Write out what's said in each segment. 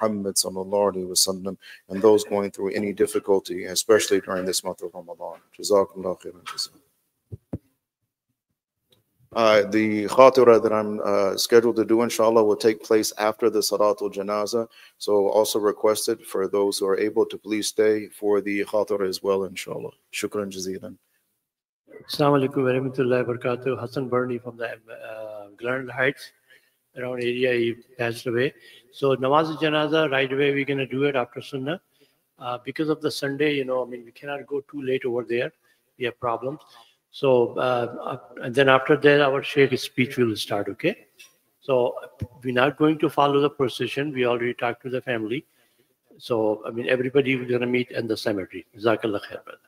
Muhammad sallallahu alaihi wasallam, and those going through any difficulty, especially during this month of Ramadan. Jazakallah khairan. The khatira that I'm scheduled to do, inshallah, will take place after the Salatul Janaza. So also requested for those who are able to please stay for the khatira as well, inshallah. Shukran jazeelan. Assalamu alaikum wa rahmatullahi wa barakatuh. Hassan Burney from the Glenard Heights around area, he passed away. So Namaz Janaza, right away we're going to do it after Sunnah. Because of the Sunday, you know, I mean, we cannot go too late over there. We have problems. So, and then after that, our Shaykh's speech will start, okay? So we're not going to follow the procession. We already talked to the family. So, I mean, everybody is going to meet in the cemetery. Jazakallah khair, brother.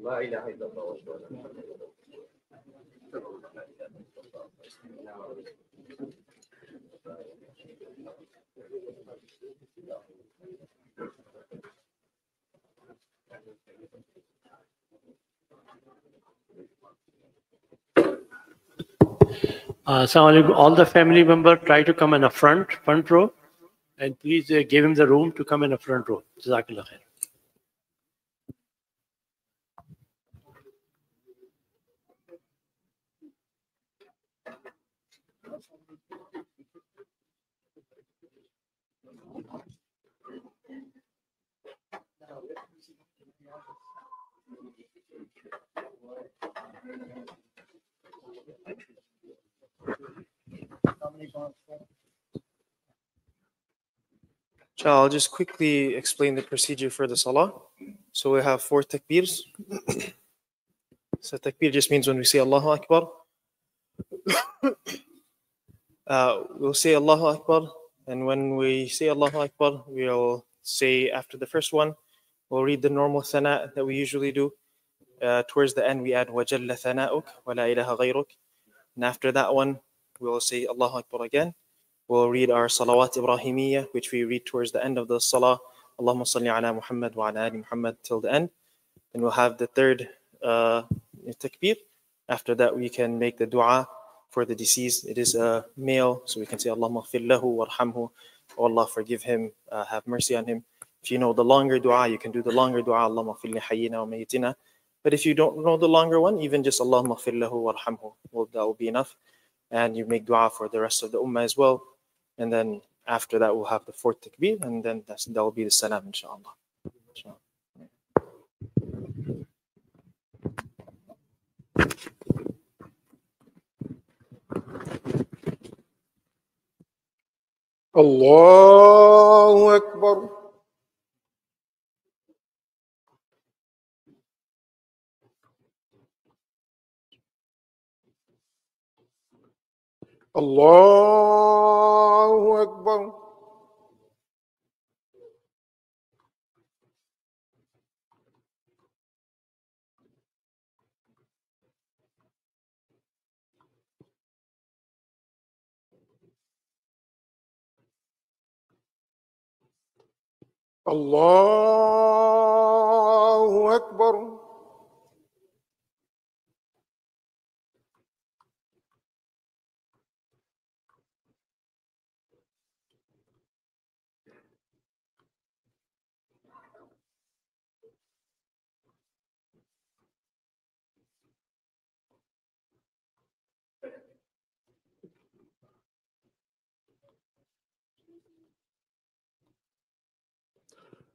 لا إله إلا الله All the family members try to come in the front row, and please give him the room to come in the front row. Jazakallah khair. I'll just quickly explain the procedure for the salah. So we have 4 takbirs. So takbir just means when we say Allahu Akbar, we'll say Allahu Akbar, and when we say Allahu Akbar, we'll say after the first one, we'll read the normal thana that we usually do. Towards the end, we add وَجَلَّ ثَنَاؤُكَ وَلَا إِلَهَ غَيْرُكَ. And after that one, we'll say Allahu Akbar again. We'll read our salawat Ibrahimiyya, which we read towards the end of the salah. Allahumma salli ala Muhammad wa ala ali Muhammad till the end. And we'll have the third takbir. After that, we can make the dua for the deceased. It is a male, so we can say Allahumma ighfir lahu warhamhu. Oh Allah, forgive him, have mercy on him. If you know the longer dua, you can do the longer dua, Allahumma ighfir li hayyina wa mayyitina. But if you don't know the longer one, even just Allahumma ighfir lahu warhamhu, that will be enough. And you make dua for the rest of the ummah as well. And then after that, we'll have the 4th takbir, and then that will be the salam, inshallah. Allahu Akbar. Allahu Akbar. Allahu Akbar.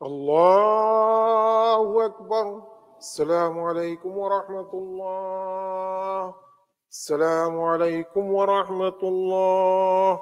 Allahu Akbar. Assalamu alaikum wa rahmatullah. Assalamu alaikum wa rahmatullah.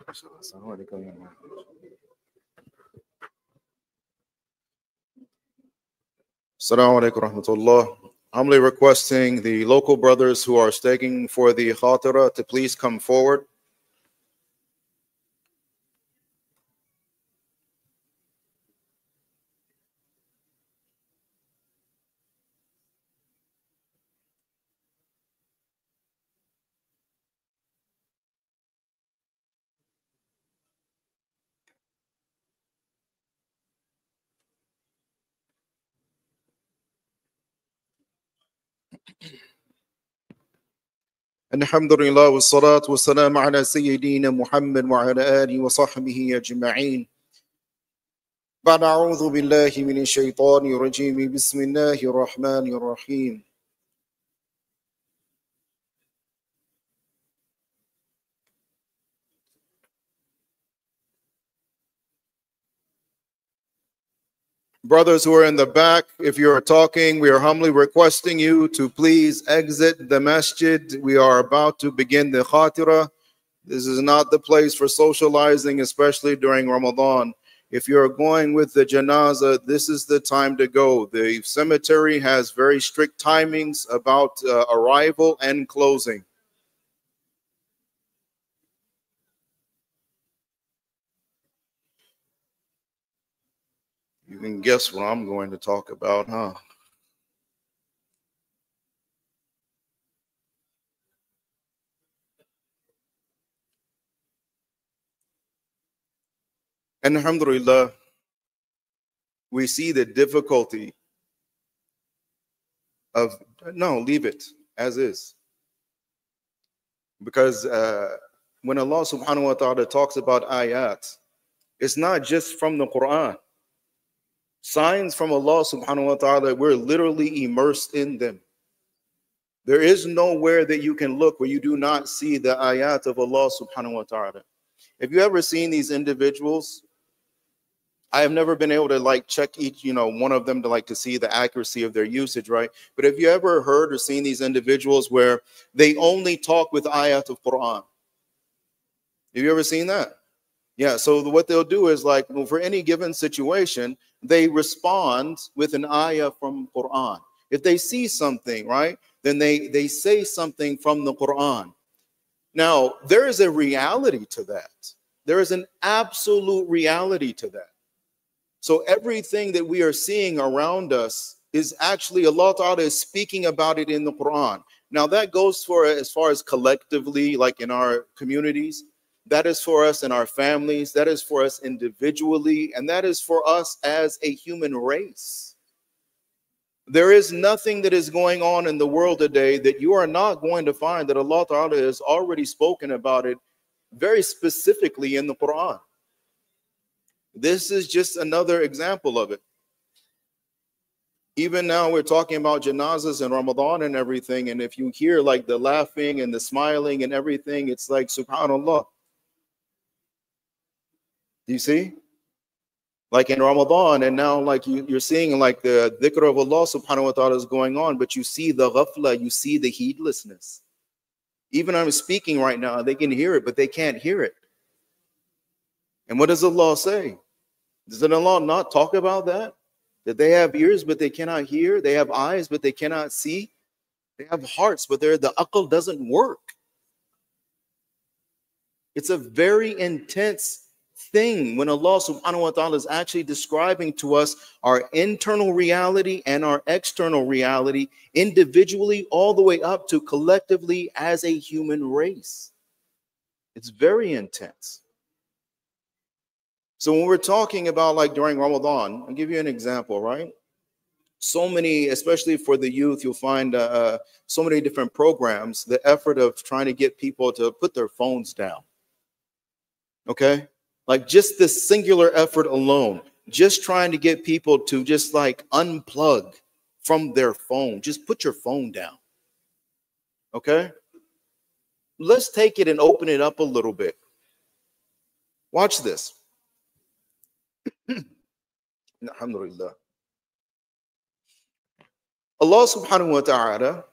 Assalamu alaikum rahmatullah. Humbly requesting the local brothers who are staking for the khatira to please come forward. الحمد لله والصلاة والسلام على سيدنا محمد وعلى آله وصحبه أجمعين. بعد أعوذ بالله من الشيطان الرجيم بسم الله الرحمن الرحيم. Brothers who are in the back, if you're talking, we are humbly requesting you to please exit the masjid. We are about to begin the khatira. This is not the place for socializing, especially during Ramadan. If you're going with the janazah, this is the time to go. The cemetery has very strict timings about arrival and closing. You can guess what I'm going to talk about, huh? And alhamdulillah, we see the difficulty of, no, leave it as is. Because when Allah subhanahu wa ta'ala talks about ayat, it's not just from the Quran. Signs from Allah subhanahu wa ta'ala, we're literally immersed in them. There is nowhere that you can look where you do not see the ayat of Allah subhanahu wa ta'ala. Have you ever seen these individuals? I have never been able to like check each, one of them to see the accuracy of their usage, right? But have you ever heard or seen these individuals where they only talk with ayat of Quran? Have you ever seen that? Yeah, so what they'll do is for any given situation, they respond with an ayah from Quran. If they see something, right, then they say something from the Quran. Now, there is a reality to that. There is an absolute reality to that. So everything that we are seeing around us is actually Allah Ta'ala is speaking about it in the Quran. Now that goes for as far as collectively, like in our communities. That is for us in our families. That is for us individually. And that is for us as a human race. There is nothing that is going on in the world today that you are not going to find that Allah Ta'ala has already spoken about it very specifically in the Quran. This is just another example of it. Even now we're talking about janazas and Ramadan and everything. And if you hear the laughing and the smiling and everything, it's like, subhanAllah. Do you see? Like in Ramadan, and now you're seeing the dhikr of Allah subhanahu wa ta'ala is going on, but you see the ghafla, you see the heedlessness. Even I'm speaking right now, they can hear it, but they can't hear it. And what does Allah say? Does Allah not talk about that? That they have ears, but they cannot hear. They have eyes, but they cannot see. They have hearts, but the aql doesn't work. It's a very intense thing when Allah subhanahu wa ta'ala is actually describing to us our internal reality and our external reality individually all the way up to collectively as a human race. It's very intense. So when we're talking about during Ramadan, I'll give you an example, right? So many, especially for the youth, you'll find so many different programs, the effort of trying to get people to put their phones down. Okay? Just this singular effort alone, just trying to get people to just unplug from their phone. Just put your phone down. Okay? Let's take it and open it up a little bit. Watch this. Alhamdulillah. Allah subhanahu wa ta'ala,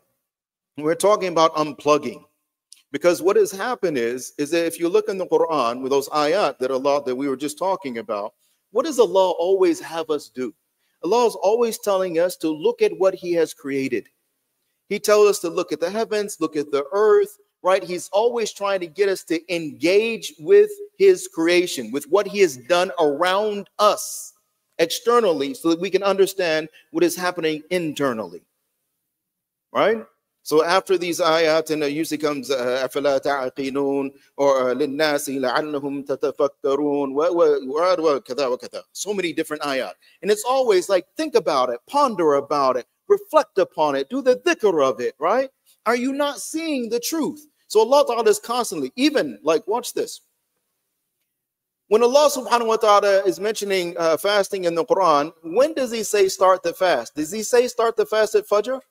we're talking about unplugging. Because what has happened is that if you look in the Quran with those ayat that we were just talking about, what does Allah always have us do? Allah is always telling us to look at what He has created. He tells us to look at the heavens, look at the earth, right? He's always trying to get us to engage with His creation, with what He has done around us externally, so that we can understand what is happening internally, right? So after these ayat, and usually comes أَفَلَا تَعْقِلُونَ or لِلنَّاسِ لَعَلَّهُمْ تَتَفَكَّرُونَ وَكَذَا وَكَذَا. So many different ayat. And it's always think about it, ponder about it, reflect upon it, do the dhikr of it, right? Are you not seeing the truth? So Allah Ta'ala is constantly, even watch this. When Allah subhanahu wa ta'ala is mentioning fasting in the Quran, when does He say start the fast? Does He say start the fast at Fajr?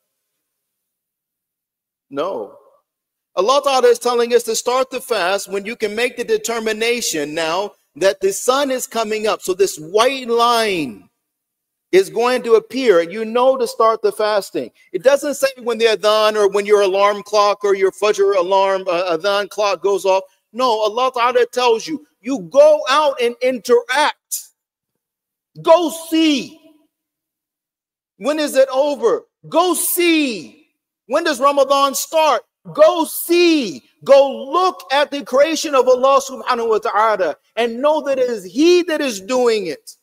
No. Allah Ta'ala is telling us to start the fast when you can make the determination now that the sun is coming up. So this white line is going to appear, and you know to start the fasting. It doesn't say when the adhan or when your alarm clock or your fajr alarm adhan clock goes off. No, Allah Ta'ala tells you, you go out and interact. Go see. When is it over? Go see. When does Ramadan start? Go see. Go look at the creation of Allah subhanahu wa ta'ala and know that it is He that is doing it.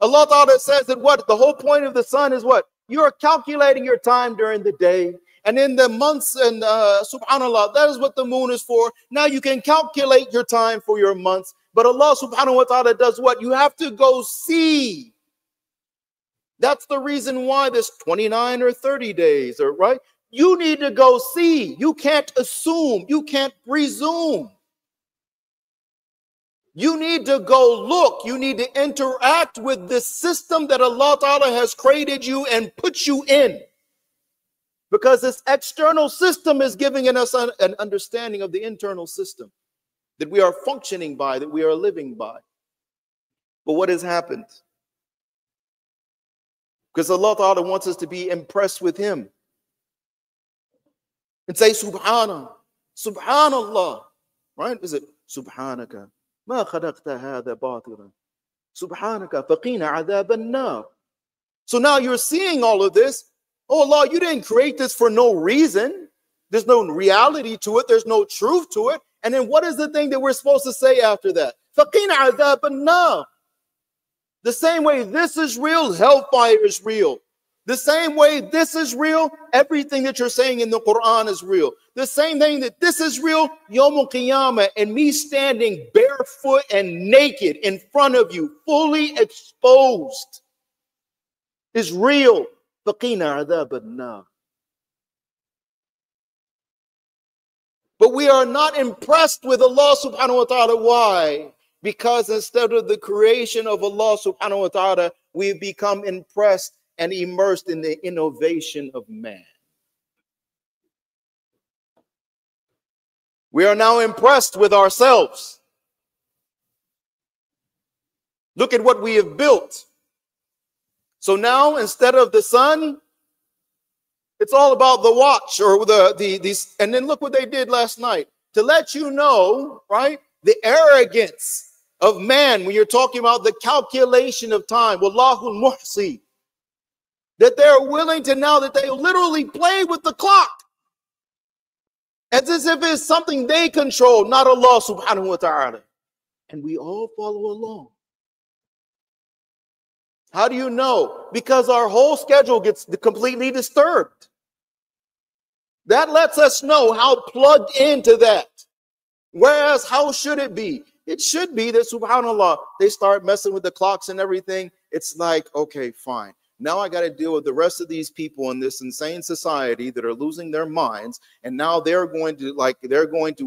Allah Ta'ala says that what? The whole point of the sun is what? You are calculating your time during the day. And in the months, and subhanAllah, that is what the moon is for. Now you can calculate your time for your months. But Allah subhanahu wa ta'ala does what? You have to go see. That's the reason why there's 29 or 30 days, or right? You need to go see. You can't assume. You can't presume. You need to go look. You need to interact with this system that Allah Ta'ala has created you and put you in. Because this external system is giving us an understanding of the internal system that we are functioning by, that we are living by. But what has happened? Because Allah Ta'ala wants us to be impressed with Him. And say, Subhanallah, Subhanallah. Right? Is it Subhanaka? ما خلقت هذا باطلا سبحانك فقنا عذاب النار. So now you're seeing all of this. Oh Allah, you didn't create this for no reason. There's no reality to it. There's no truth to it. And then what is the thing that we're supposed to say after that? فقنا عذاب النار. The same way this is real, hellfire is real. The same way this is real, everything that you're saying in the Quran is real. The same thing that this is real, Yawmul Qiyamah, and me standing barefoot and naked in front of you, fully exposed, is real. Faqina adhab an-nar. But we are not impressed with Allah subhanahu wa ta'ala. Why? Because instead of the creation of Allah subhanahu wa ta'ala, we've become impressed and immersed in the innovation of man. We are now impressed with ourselves. Look at what we have built. So now, instead of the sun, it's all about the watch or these. And then look what they did last night to let you know, right? The arrogance of man when you're talking about the calculation of time. Wallahul muhsi. That they're willing to now that they literally play with the clock. As if it's something they control, not Allah subhanahu wa ta'ala. And we all follow along. How do you know? Because our whole schedule gets completely disturbed. That lets us know how plugged into that. Whereas, how should it be? It should be that, subhanAllah, they start messing with the clocks and everything. It's like, okay, fine. Now I got to deal with the rest of these people in this insane society that are losing their minds. And now they're going to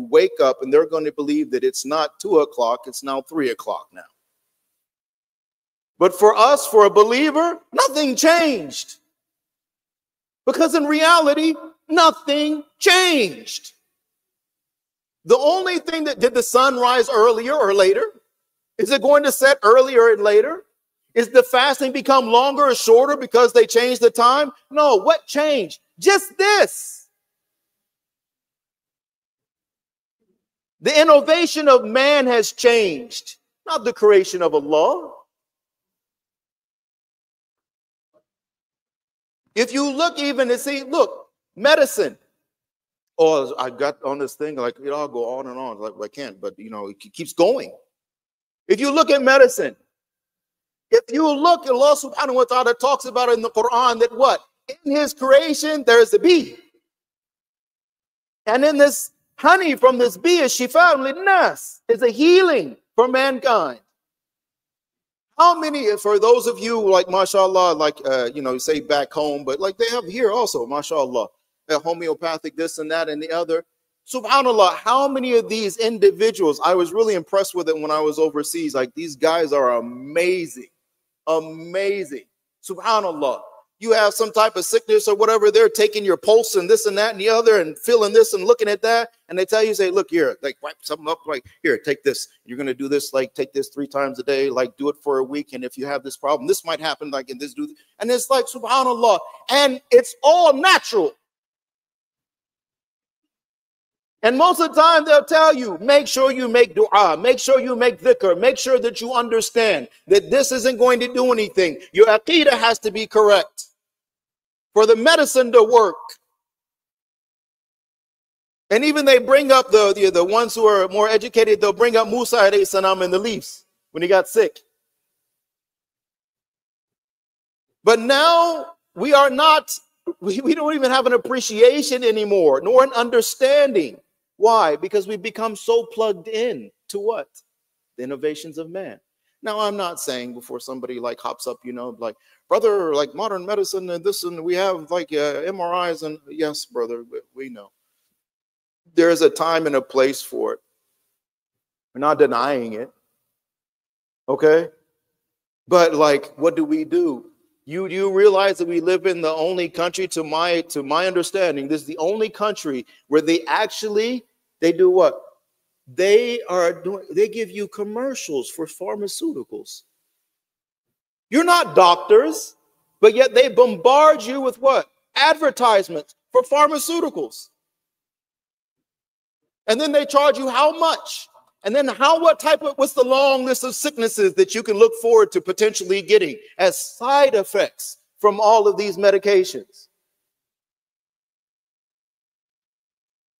wake up and they're going to believe that it's not 2 o'clock, it's now 3 o'clock now. But for us, for a believer, nothing changed. Because in reality, nothing changed. The only thing that did the sun rise earlier or later? Is it going to set earlier and later? Is the fasting become longer or shorter because they changed the time? No, what changed? Just this. The innovation of man has changed, not the creation of Allah. If you look even and see, look, medicine. Oh, I got on this thing, like, I'll go on and on. Like, I can't, but, it keeps going. If you look at medicine, if you look, Allah subhanahu wa ta'ala talks about it in the Quran that what? In His creation, there is a bee. And in this honey from this bee is shifa linnas, is a healing for mankind. How many, for those of you like, mashallah, like, say back home, but like they have here also, mashallah, homeopathic this and that and the other. Subhanallah, how many of these individuals, I was really impressed with it when I was overseas. Like, these guys are amazing. Amazing. Subhanallah. you have some type of sickness or whatever, they're taking your pulse and this and that and the other and feeling this and looking at that. And they tell you, say, look here, like wipe something up, like here, take this. You're going to do this, like take this 3 times a day, like do it for a week. And if you have this problem, this might happen, like in this, do. And it's like, subhanAllah. And it's all natural. And most of the time they'll tell you, make sure you make dua, make sure you make dhikr, make sure that you understand that this isn't going to do anything. Your aqeedah has to be correct for the medicine to work. And even they bring up the ones who are more educated, they'll bring up Musa alayhi salam and the leaves when he got sick. But now we are not, we don't even have an appreciation anymore, nor an understanding. Why? Because we've become so plugged in to what? The innovations of man. Now, I'm not saying before somebody like hops up, you know, like, brother, like modern medicine and this, and we have like MRIs, and yes, brother, we know. There's a time and a place for it. We're not denying it. Okay? But like, what do? You realize that we live in the only country, to my understanding, this is the only country where they do what? They give you commercials for pharmaceuticals. You're not doctors, but yet they bombard you with what? Advertisements for pharmaceuticals. And then they charge you how much? And then what's the long list of sicknesses that you can look forward to potentially getting as side effects from all of these medications?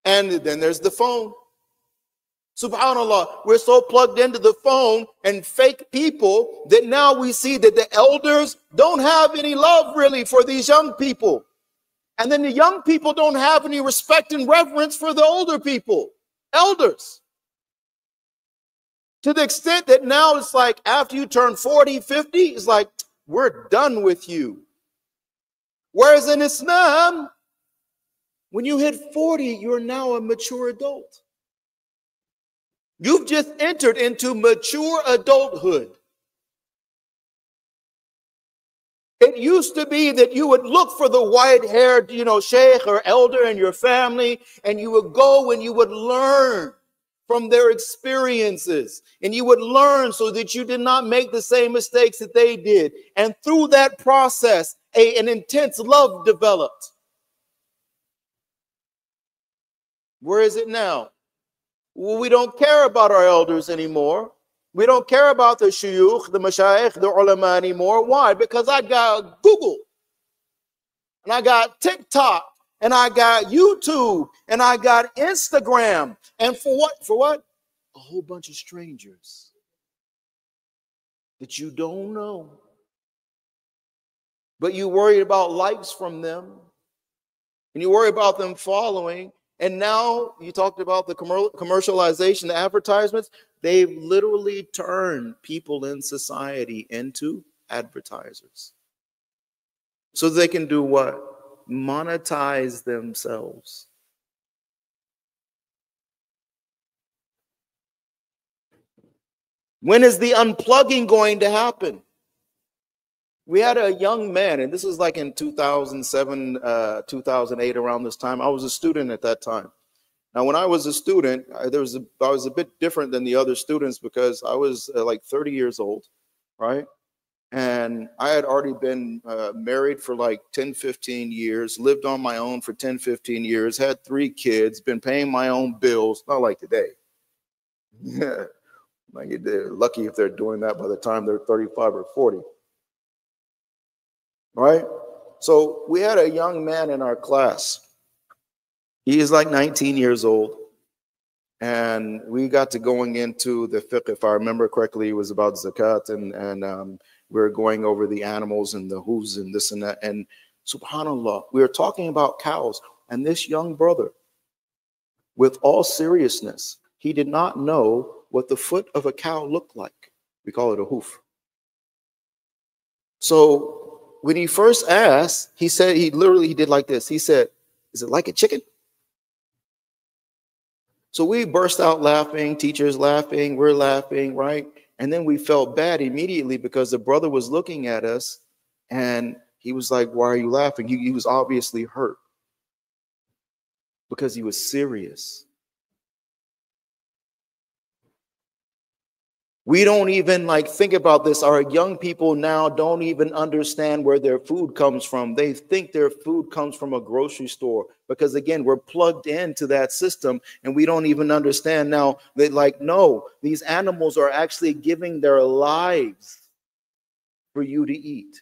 And then there's the phone. Subhanallah, we're so plugged into the phone and fake people that now we see that the elders don't have any love really for these young people. And then the young people don't have any respect and reverence for the older people, elders. To the extent that now it's like after you turn 40, 50, it's like, we're done with you. Whereas in Islam, when you hit 40, you're now a mature adult. You've just entered into mature adulthood. It used to be that you would look for the white-haired, Shaykh or elder in your family, and you would go and you would learn from their experiences, and you would learn so that you did not make the same mistakes that they did. And through that process, an intense love developed. Where is it now? Well, we don't care about our elders anymore. We don't care about the shuyukh, the mashayikh, the ulama anymore. Why? Because I got Google, and I got TikTok, and I got YouTube, and I got Instagram. And for what? For what? A whole bunch of strangers that you don't know. But you worry about likes from them, and you worry about them following. And now you talked about the commercialization, the advertisements. They've literally turned people in society into advertisers. So they can do what? Monetize themselves. When is the unplugging going to happen? We had a young man, and this was like in 2007, 2008, around this time. I was a student at that time. Now, when I was a student, I was a bit different than the other students because I was like 30 years old, right? And I had already been married for like 10, 15 years, lived on my own for 10, 15 years, had 3 kids, been paying my own bills, not like today. Yeah, like they're lucky if they're doing that by the time they're 35 or 40. Right? So we had a young man in our class. He is like 19 years old. And we got to going into the fiqh, if I remember correctly, it was about zakat, and we were going over the animals and the hooves and this and that. And subhanAllah, we were talking about cows. And this young brother, with all seriousness, he did not know what the foot of a cow looked like. We call it a hoof. So when he first asked, he said, he did like this. He said, is it like a chicken? So we burst out laughing, teachers laughing, we're laughing, right? And then we felt bad immediately because the brother was looking at us and He was like, why are you laughing? He was obviously hurt because he was serious. We don't even like think about this. Our young people now don't even understand where their food comes from. They think their food comes from a grocery store because, again, we're plugged into that system and we don't even understand now that, like, no, these animals are actually giving their lives for you to eat.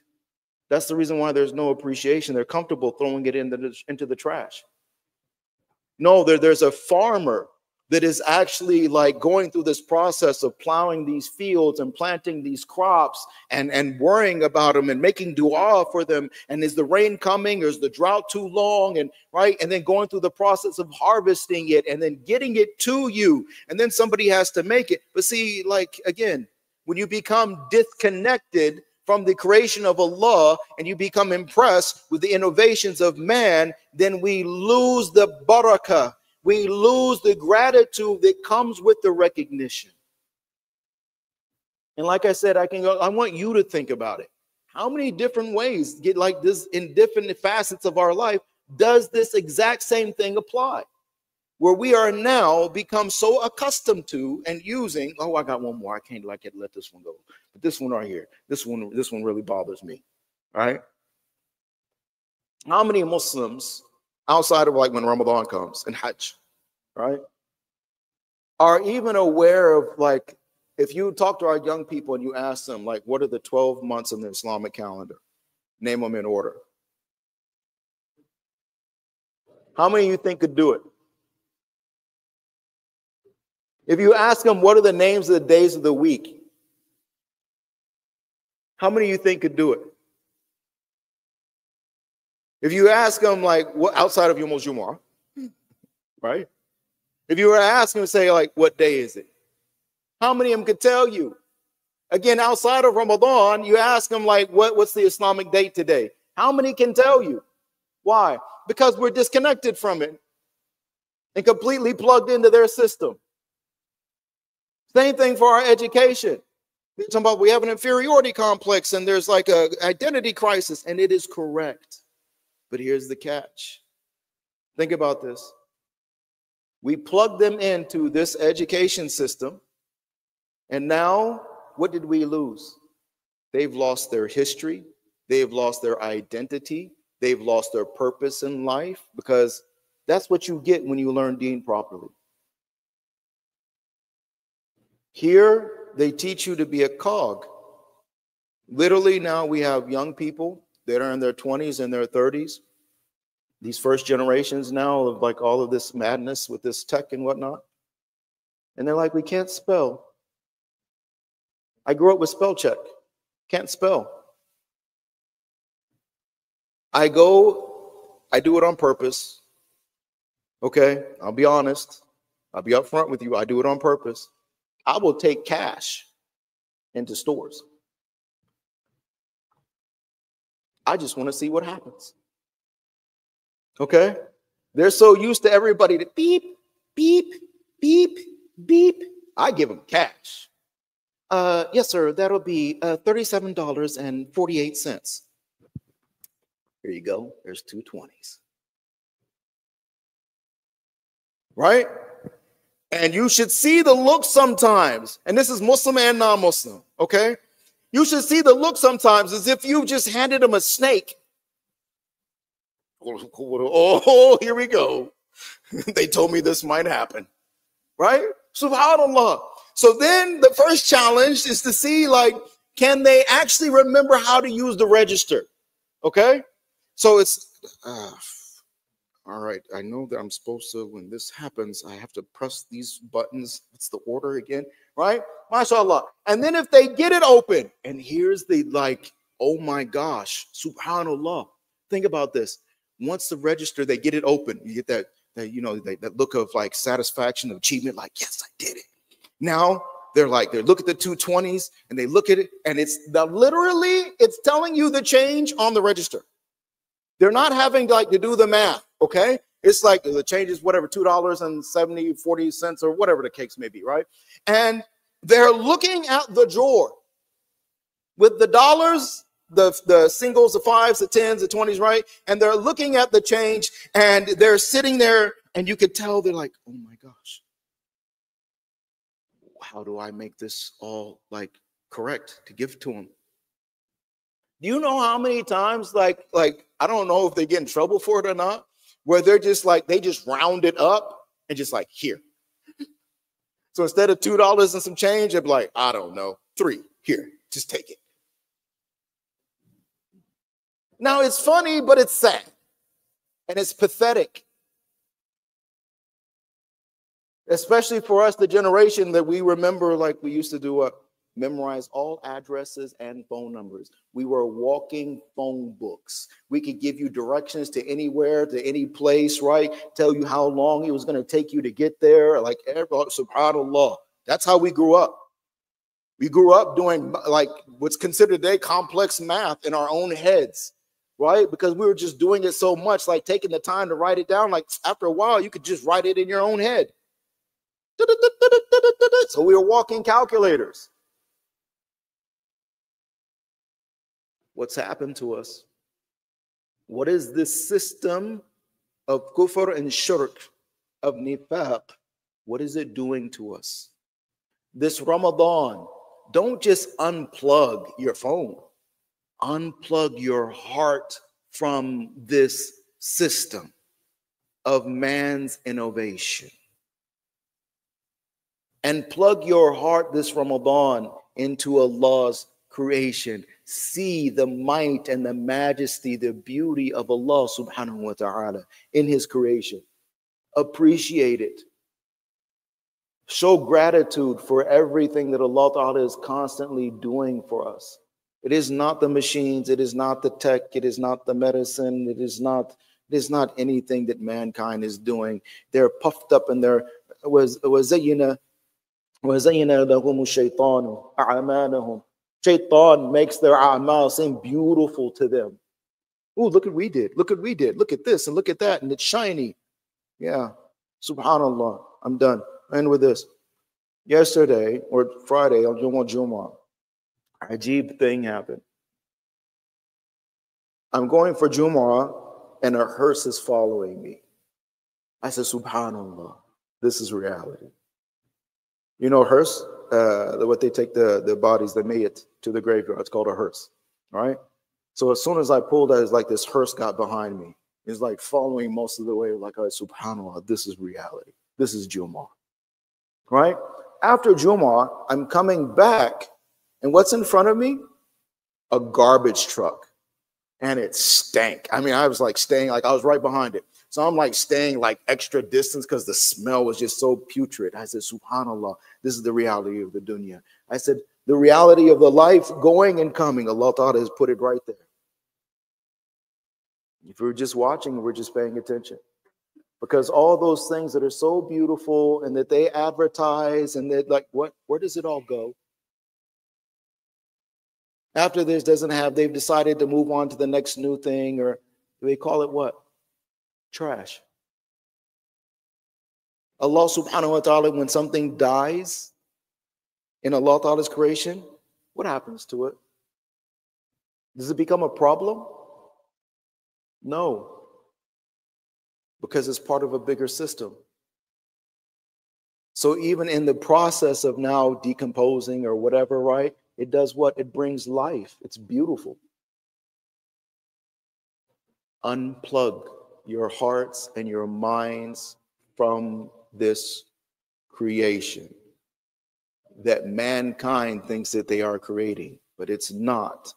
That's the reason why there's no appreciation. They're comfortable throwing it into the trash. No, there's a farmer that is actually like going through this process of plowing these fields and planting these crops and worrying about them and making dua for them. And is the rain coming, or is the drought too long? And right. And then going through the process of harvesting it and then getting it to you. And then somebody has to make it. But see, like, again, when you become disconnected from the creation of Allah and you become impressed with the innovations of man, then we lose the barakah. We lose the gratitude that comes with the recognition. And like I said, I want you to think about it. How many different ways get like this in different facets of our life does this exact same thing apply? Where we are now become so accustomed to and using, oh, I got one more. I can't let this one go. But this one right here, this one really bothers me. Right? How many Muslims outside of like when Ramadan comes and Hajj, right, are even aware of, like, if you talk to our young people and you ask them, like, what are the 12 months in the Islamic calendar? Name them in order. How many of you think could do it? If you ask them, what are the names of the days of the week? How many of you think could do it? If you ask them, like, what outside of Yom Jumu'ah, right? If you were to ask them, say, like, what day is it? How many of them could tell you? Again, outside of Ramadan, you ask them, like, what's the Islamic date today? How many can tell you? Why? Because we're disconnected from it and completely plugged into their system. Same thing for our education. They're talking about we have an inferiority complex and there's like an identity crisis, and it is correct. But here's the catch. Think about this. We plugged them into this education system, and now what did we lose? They've lost their history. They've lost their identity. They've lost their purpose in life, because that's what you get when you learn Deen properly. Here, they teach you to be a cog. Literally, now we have young people that are in their 20s and their 30s. These first generations now of like all of this madness with this tech and whatnot. And they're like, we can't spell. I grew up with spell check. Can't spell. I do it on purpose. Okay, I'll be honest. I'll be upfront with you. I do it on purpose. I will take cash into stores. I just want to see what happens. Okay? They're so used to everybody to beep, beep, beep, beep. I give them cash. Yes, sir, that'll be $37.48. Here you go. There's 2 20s. Right? And you should see the look sometimes. And this is Muslim and non-Muslim. Okay? You should see the look sometimes as if you just handed them a snake. Oh, here we go. They told me this might happen. Right? SubhanAllah. So then the first challenge is to see, like, can they actually remember how to use the register? Okay? So it's, all right, I know that I'm supposed to, when this happens, I have to press these buttons. What's the order again? Right? MashaAllah. And then if they get it open, and here's the, like, oh my gosh, SubhanAllah. Think about this. Once the register, they get it open, you get that that look of like satisfaction, of achievement, like, yes, I did it. Now they look at the 2 20s and they look at it, and it's literally telling you the change on the register. They're not having like to do the math, okay? It's like the change is whatever, $2.70, 40 cents, or whatever the case may be, right? And they're looking at the drawer with the dollars, the singles, the fives, the tens, the 20s, right? And they're looking at the change and they're sitting there and you could tell they're like, oh my gosh, how do I make this all like correct to give to them? Do you know how many times, like I don't know if they get in trouble for it or not, where they're just like, they just round it up and just like, here. So instead of $2 and some change, they'd be like, I don't know, 3, here, just take it. Now it's funny, but it's sad and it's pathetic. Especially for us, the generation that we remember, like we used to do what? Memorize all addresses and phone numbers. We were walking phone books. We could give you directions to anywhere, to any place, right? Tell you how long it was going to take you to get there. Like, subhanAllah. That's how we grew up. We grew up doing like what's considered today complex math in our own heads, right? Because we were just doing it so much, like taking the time to write it down. Like after a while, you could just write it in your own head. So we were walking calculators. What's happened to us? What is this system of kufr and shirk, of nifaq? What is it doing to us? This Ramadan, don't just unplug your phone. Unplug your heart from this system of man's innovation. And plug your heart this Ramadan into Allah's creation. See the might and the majesty, the beauty of Allah subhanahu wa ta'ala in his creation. Appreciate it. Show gratitude for everything that Allah ta'ala is constantly doing for us. It is not the machines, it is not the tech, it is not the medicine, it is not anything that mankind is doing. They're puffed up in their وَزَيِّنَ لَهُمُ الشَّيْطَانُ أَعْمَالَهُم. Shaitan makes their a'mal seem beautiful to them. Oh, look what we did. Look what we did. Look at this and look at that. And it's shiny. Yeah. Subhanallah. I'm done. I end with this. Yesterday or Friday on Jummah, a ajib thing happened. I'm going for Jummah and a hearse is following me. I said, Subhanallah. This is reality. You know, hearse? What they take the bodies, the mayyit, to the graveyard. It's called a hearse, right? So as soon as I pulled out, it's like this hearse got behind me. It's like following most of the way, like, oh, subhanAllah, this is reality. This is Jummah, right? After Jummah, I'm coming back, and what's in front of me? A garbage truck, and it stank. I mean, I was like staying, like I was right behind it. So I'm like staying like extra distance because the smell was just so putrid. I said, subhanAllah, this is the reality of the dunya. I said, the reality of the life going and coming, Allah Ta'ala has put it right there. If we're just watching, we're just paying attention. Because all those things that are so beautiful and that they advertise and that like, where does it all go? After this they've decided to move on to the next new thing, or do they call it what? Trash. Allah subhanahu wa ta'ala, when something dies in Allah Ta'ala's creation, what happens to it? Does it become a problem? No. Because it's part of a bigger system. So even in the process of now decomposing or whatever, right? It does what? It brings life. It's beautiful. Unplug your hearts and your minds from this creation that mankind thinks that they are creating, but it's not.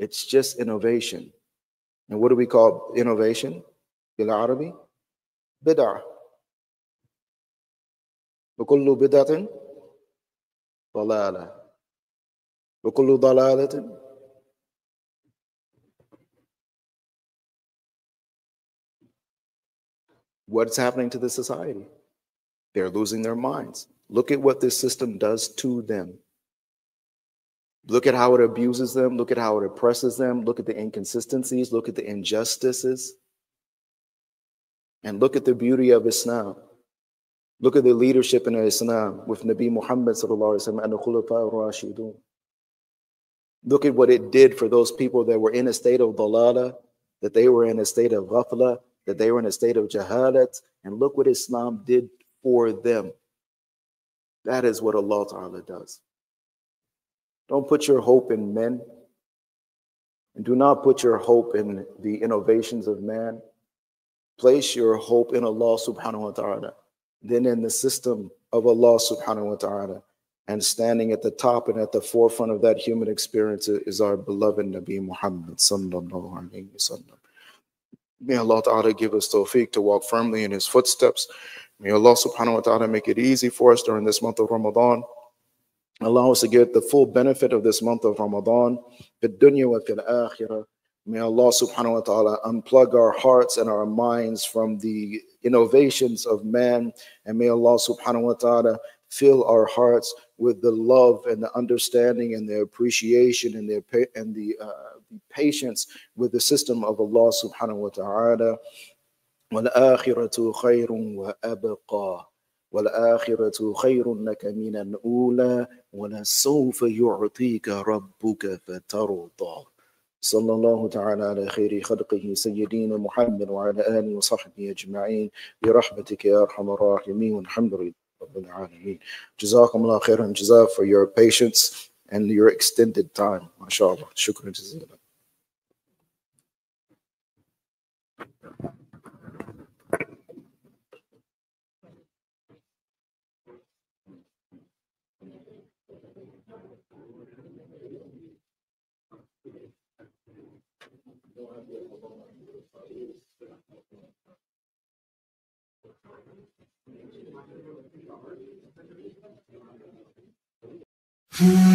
It's just innovation. And what do we call innovation? Bil Arabi? Bid'ah. وَكُلُّ بِدْعَةٍ ضَلَالَةٍ وَكُلُّ ضَلَالَةٍ. What's happening to the society? They're losing their minds. Look at what this system does to them. Look at how it abuses them. Look at how it oppresses them. Look at the inconsistencies. Look at the injustices. And look at the beauty of Islam. Look at the leadership in Islam with Nabi Muhammad sallallahu alaihi wasallam and the Khulafa al-Rashidun. Look at what it did for those people that were in a state of dalala, that they were in a state of ghafla, that they were in a state of jahalat, and look what Islam did for them. That is what Allah Ta'ala does. Don't put your hope in men, and do not put your hope in the innovations of man. Place your hope in Allah Subhanahu wa Ta'ala, then in the system of Allah Subhanahu wa Ta'ala. And standing at the top and at the forefront of that human experience is our beloved Nabi Muhammad sallallahu alaihi wasallam. May Allah Ta'ala give us tawfiq to walk firmly in his footsteps. May Allah Subhanahu wa Ta'ala make it easy for us during this month of Ramadan. Allow us to get the full benefit of this month of Ramadan. Fid dunya wa fil akhirah. May Allah Subhanahu wa Ta'ala unplug our hearts and our minds from the innovations of man. And may Allah Subhanahu wa Ta'ala fill our hearts with the love and the understanding and the appreciation and the patience with the system of Allah Subhanahu wa Ta'ala. وَالْآخِرَةُ خَيْرٌ وَأَبْقَى وَالْآخِرَةُ خَيْرٌ لَكَ مِنَ الْأُولَى وَلَسَوْفَ يُعْطِيكَ رَبُّكَ فَتَرْضَى. صلى الله تعالى على خير خلقه سيدنا محمد وعلى آله وصحبه أجمعين برحمتك يا أرحم الراحمين والحمد لله رب العالمين. جزاكم الله خيرا جزاء for your patience and your extended time. MashaAllah. Shukran jazakallah. Hmm.